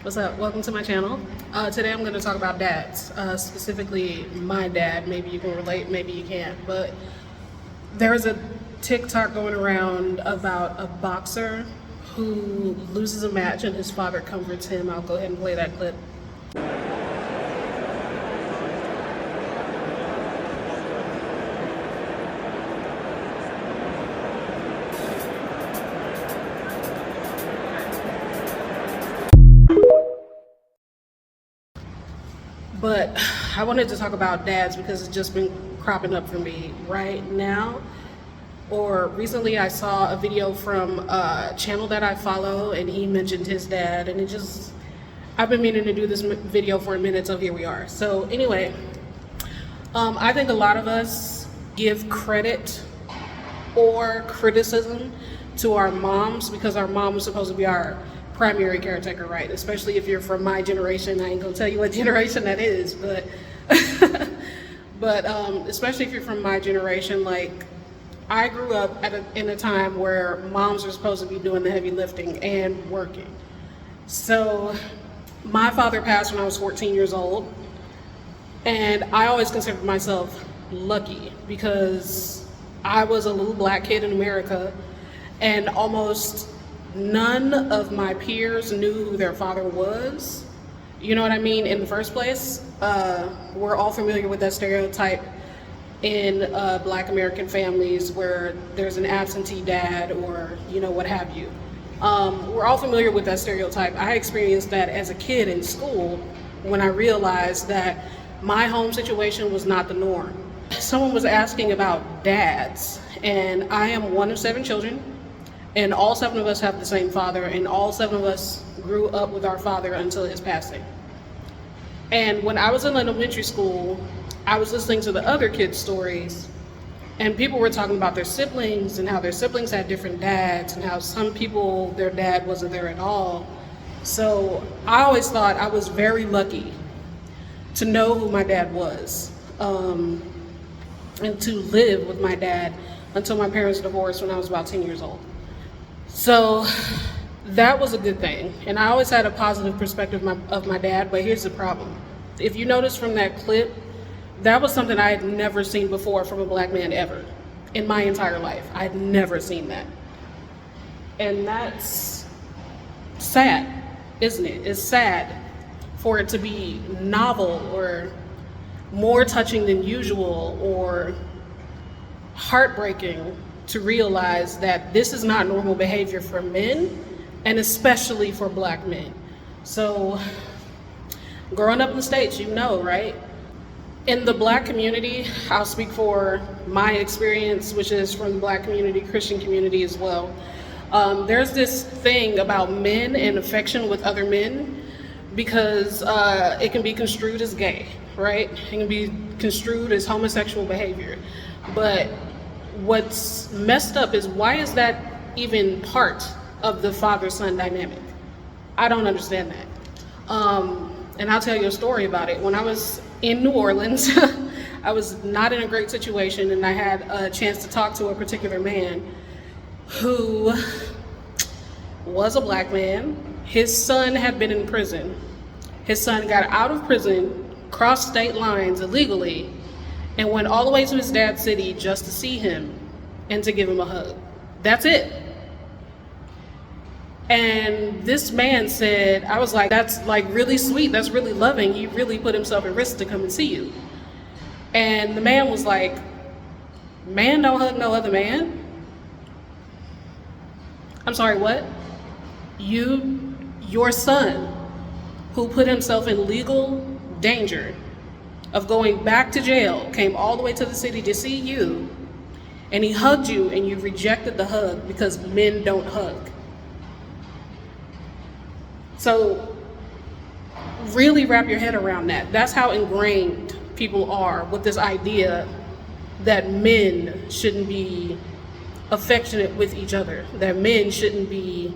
What's up? Welcome to my channel. Today I'm going to talk about dads, specifically my dad. Maybe you can relate, maybe you can't. But there's a TikTok going around about a boxer who loses a match and his father comforts him. I'll go ahead and play that clip. But I wanted to talk about dads because it's just been cropping up for me right now. Or recently I saw a video from a channel that I follow and he mentioned his dad, and I've been meaning to do this video for a minute, so here we are. So anyway, I think a lot of us give credit or criticism to our moms because our mom was supposed to be our primary caretaker, right? Especially if you're from my generation. I ain't gonna tell you what generation that is, but especially if you're from my generation, like I grew up in a time where moms were supposed to be doing the heavy lifting and working. So my father passed when I was 14 years old, and I always considered myself lucky because I was a little black kid in America, and almost none of my peers knew who their father was. You know what I mean? In the first place, we're all familiar with that stereotype in black American families where there's an absentee dad or, you know, what have you. We're all familiar with that stereotype. I experienced that as a kid in school when I realized that my home situation was not the norm. Someone was asking about dads, and I am one of 7 children. And all 7 of us have the same father, and all 7 of us grew up with our father until his passing. And when I was in elementary school, I was listening to the other kids' stories, and people were talking about their siblings and how their siblings had different dads and how some people, their dad wasn't there at all. So I always thought I was very lucky to know who my dad was, and to live with my dad until my parents divorced when I was about 10 years old. So that was a good thing, and I always had a positive perspective of my dad, but here's the problem. If you notice from that clip, that was something I had never seen before from a black man ever in my entire life. I had never seen that. And that's sad, isn't it? It's sad for it to be novel or more touching than usual or heartbreaking to realize that this is not normal behavior for men, and especially for black men. So growing up in the States, you know, right? In the black community, I'll speak for my experience, which is from the black community, Christian community as well. There's this thing about men and affection with other men because it can be construed as gay, right? It can be construed as homosexual behavior. But what's messed up is, why is that even part of the father-son dynamic? I don't understand that. And I'll tell you a story about it. When I was in New Orleans, I was not in a great situation, and I had a chance to talk to a particular man who was a black man. His son had been in prison. His son got out of prison, crossed state lines illegally, and went all the way to his dad's city just to see him and to give him a hug. That's it. And this man said, I was like, that's like really sweet, that's really loving. He really put himself at risk to come and see you. And the man was like, man don't hug no other man? I'm sorry, what? Your son, who put himself in legal danger of going back to jail, came all the way to the city to see you, and he hugged you, and you rejected the hug because men don't hug. So really wrap your head around that. That's how ingrained people are with this idea that men shouldn't be affectionate with each other, that men shouldn't be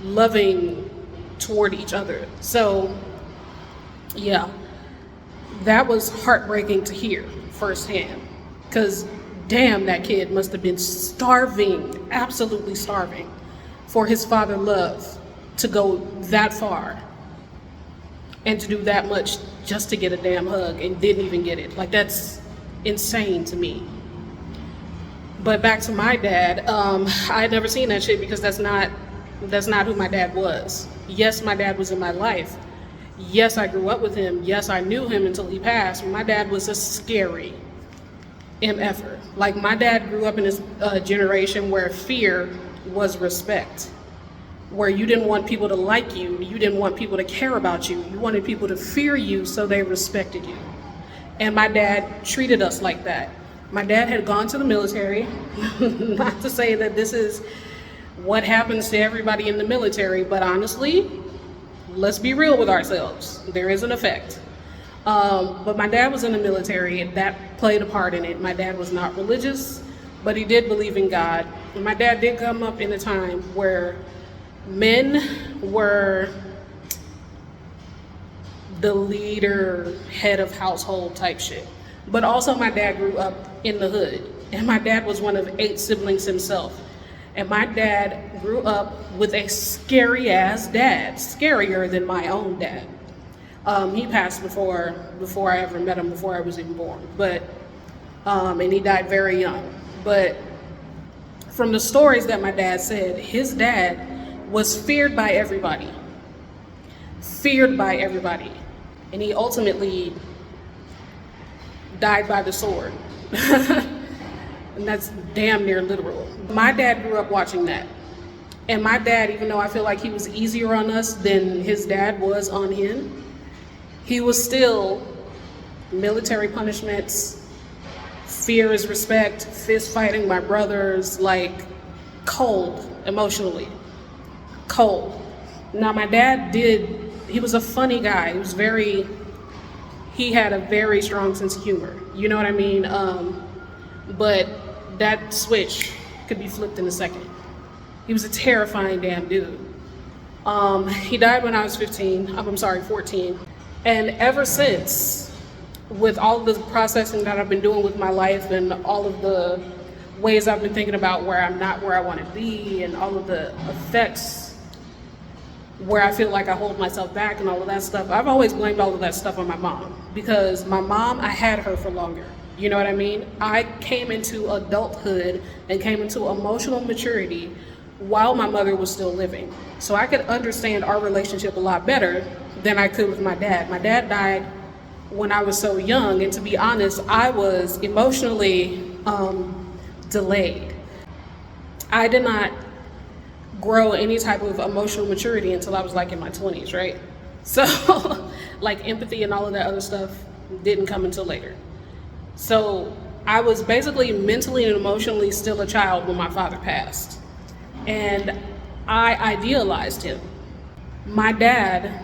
loving toward each other. So yeah, that was heartbreaking to hear firsthand, because damn, that kid must have been starving, absolutely starving, for his father love to go that far and to do that much just to get a damn hug and didn't even get it. Like, that's insane to me. But back to my dad, I had never seen that shit because that's not who my dad was. Yes, my dad was in my life. Yes, I grew up with him. Yes, I knew him until he passed. My dad was a scary MFer. Like, my dad grew up in this generation where fear was respect, where you didn't want people to like you, you didn't want people to care about you, you wanted people to fear you so they respected you. And my dad treated us like that. My dad had gone to the military, not to say that this is what happens to everybody in the military, but honestly, let's be real with ourselves. There is an effect. But my dad was in the military, and that played a part in it. My dad was not religious, but he did believe in God. And my dad did come up in a time where men were the leader, head of household type shit. But also my dad grew up in the hood, and my dad was one of 8 siblings himself. And my dad grew up with a scary ass dad, scarier than my own dad. He passed before I ever met him, before I was even born. But and he died very young. But from the stories that my dad said, his dad was feared by everybody. Feared by everybody. And he ultimately died by the sword. And that's damn near literal. My dad grew up watching that. And my dad, even though I feel like he was easier on us than his dad was on him, he was still military punishments, fear is respect, fist fighting my brothers, like cold emotionally, cold. Now my dad he was a funny guy. He had a very strong sense of humor. You know what I mean? But that switch could be flipped in a second. He was a terrifying damn dude. He died when I was 14. And ever since, with all of the processing that I've been doing with my life and all of the ways I've been thinking about where I'm not where I want to be and all of the effects where I feel like I hold myself back and all of that stuff, I've always blamed all of that stuff on my mom. Because my mom, I had her for longer. You know what I mean? I came into adulthood and came into emotional maturity while my mother was still living. So I could understand our relationship a lot better than I could with my dad. My dad died when I was so young, and to be honest, I was emotionally delayed. I did not grow any type of emotional maturity until I was like in my 20s, right? So like empathy and all of that other stuff didn't come until later. So I was basically mentally and emotionally still a child when my father passed. And I idealized him. My dad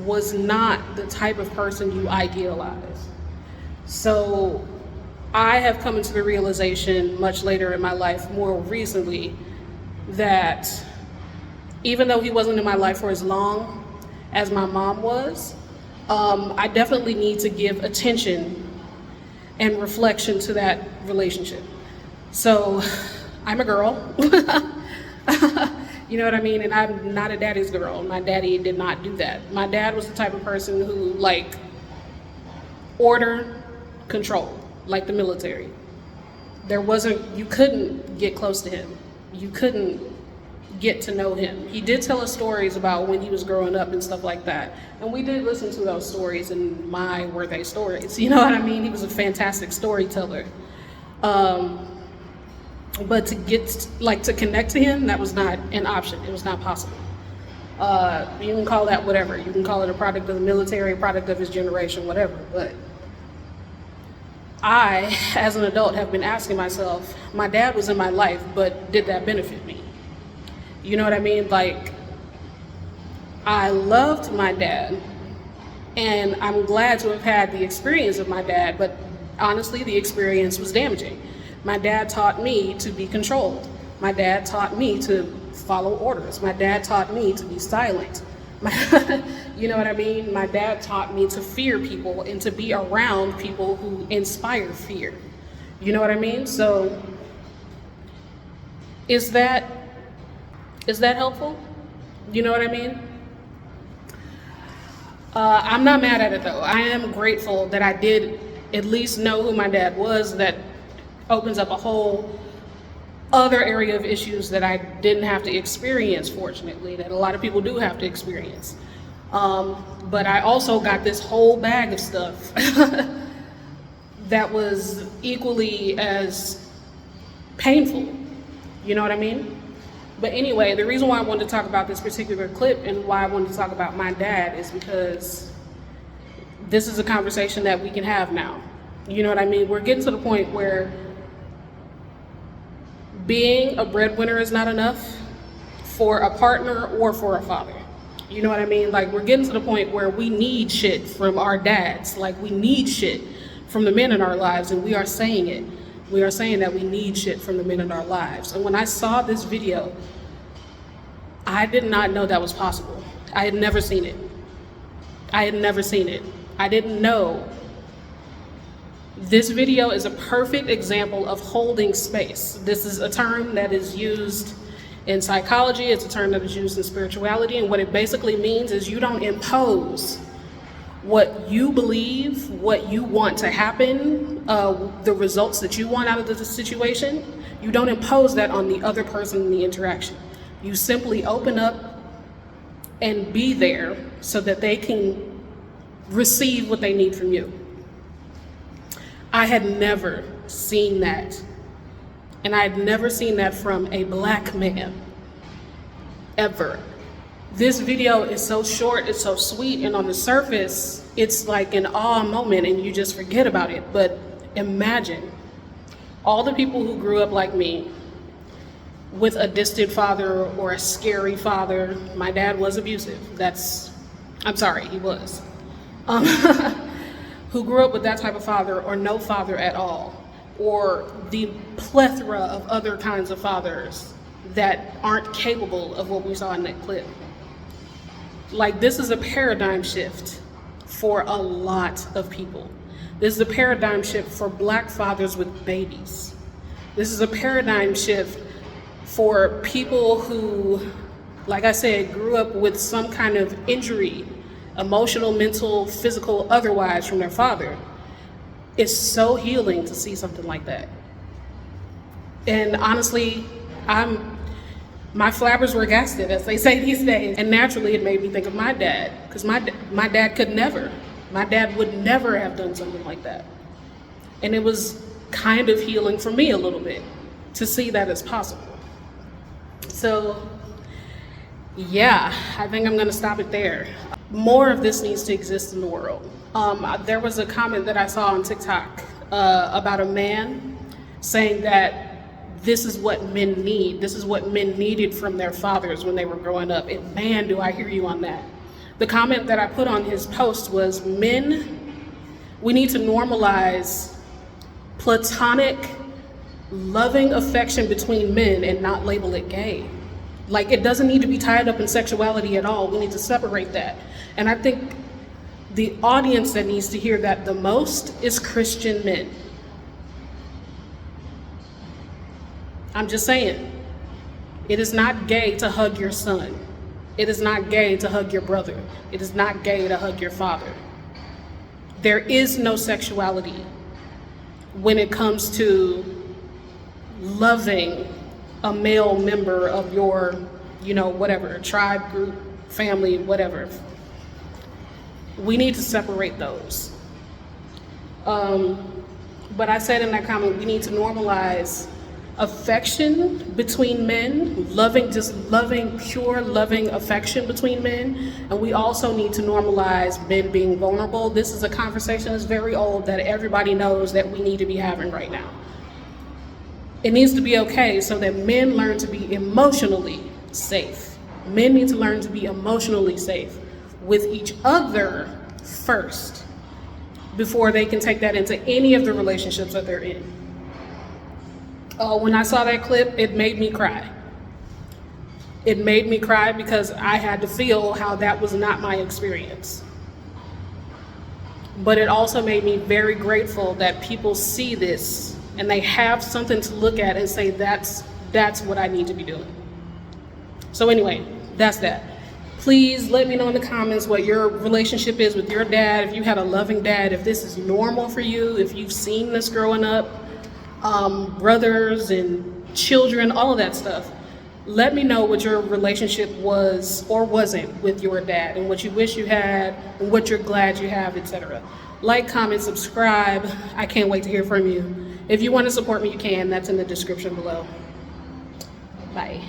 was not the type of person you idealize. So I have come into the realization much later in my life, more recently, that even though he wasn't in my life for as long as my mom was, I definitely need to give attention and reflection to that relationship. So I'm a girl. You know what I mean? And I'm not a daddy's girl. My daddy did not do that. My dad was the type of person who, like, order, control, like the military. You couldn't get close to him. You couldn't get to know him. He did tell us stories about when he was growing up and stuff like that. And we did listen to those stories, and were they stories? You know what I mean? He was a fantastic storyteller. But to connect to him, that was not an option. It was not possible. You can call that whatever. You can call it a product of the military, a product of his generation, whatever. But I, as an adult, have been asking myself, my dad was in my life, but did that benefit me? You know what I mean? Like, I loved my dad, and I'm glad to have had the experience of my dad, but honestly, the experience was damaging. My dad taught me to be controlled. My dad taught me to follow orders. My dad taught me to be silent. You know what I mean? My dad taught me to fear people and to be around people who inspire fear. You know what I mean? So is that helpful? You know what I mean? I'm not mad at it though. I am grateful that I did at least know who my dad was. That opens up a whole other area of issues that I didn't have to experience, fortunately, that a lot of people do have to experience. But I also got this whole bag of stuff that was equally as painful. You know what I mean? But anyway, the reason why I wanted to talk about this particular clip and why I wanted to talk about my dad is because this is a conversation that we can have now. You know what I mean? We're getting to the point where being a breadwinner is not enough for a partner or for a father. You know what I mean? Like, we're getting to the point where we need shit from our dads. Like, we need shit from the men in our lives, and we are saying it. We are saying that we need shit from the men in our lives. And when I saw this video, I did not know that was possible. I had never seen it. I had never seen it. I didn't know. This video is a perfect example of holding space. This is a term that is used in psychology. It's a term that is used in spirituality. And what it basically means is you don't impose what you believe, what you want to happen, the results that you want out of the situation. You don't impose that on the other person in the interaction. You simply open up and be there so that they can receive what they need from you. I had never seen that. And I had never seen that from a black man, ever. This video is so short, it's so sweet, and on the surface, it's like an awe moment and you just forget about it. But imagine all the people who grew up like me with a distant father or a scary father. My dad was abusive. I'm sorry, he was. Who grew up with that type of father or no father at all, or the plethora of other kinds of fathers that aren't capable of what we saw in that clip. Like, this is a paradigm shift for a lot of people. This is a paradigm shift for black fathers with babies. This is a paradigm shift for people who, like I said, grew up with some kind of injury, emotional, mental, physical, otherwise, from their father. It's so healing to see something like that. And honestly, my flabbers were gasted, as they say these days. And naturally, it made me think of my dad, because my dad my dad would never have done something like that. And it was kind of healing for me a little bit to see that it's possible. So yeah, I think I'm gonna stop it there. More of this needs to exist in the world. There was a comment that I saw on TikTok about a man saying that this is what men need. This is what men needed from their fathers when they were growing up. And man, do I hear you on that. The comment that I put on his post was, men, we need to normalize platonic, loving affection between men and not label it gay. Like, it doesn't need to be tied up in sexuality at all. We need to separate that. And I think the audience that needs to hear that the most is Christian men. I'm just saying, it is not gay to hug your son. It is not gay to hug your brother. It is not gay to hug your father. There is no sexuality when it comes to loving a male member of your, whatever, tribe, group, family, whatever. We need to separate those. But I said in that comment, we need to normalize affection between men, pure loving affection between men. And we also need to normalize men being vulnerable. This is a conversation that's very old that everybody knows that we need to be having right now. It needs to be okay so that men learn to be emotionally safe. Men need to learn to be emotionally safe with each other first before they can take that into any of the relationships that they're in. When I saw that clip, it made me cry. It made me cry because I had to feel how that was not my experience. But it also made me very grateful that people see this and they have something to look at and say, that's what I need to be doing. So anyway, that's that. Please let me know in the comments what your relationship is with your dad, if you had a loving dad, if this is normal for you, if you've seen this growing up, brothers and children, all of that stuff. Let me know what your relationship was or wasn't with your dad, and what you wish you had, and what you're glad you have, etc. Like, comment, subscribe. I can't wait to hear from you. If you want to support me, you can. That's in the description below. Bye.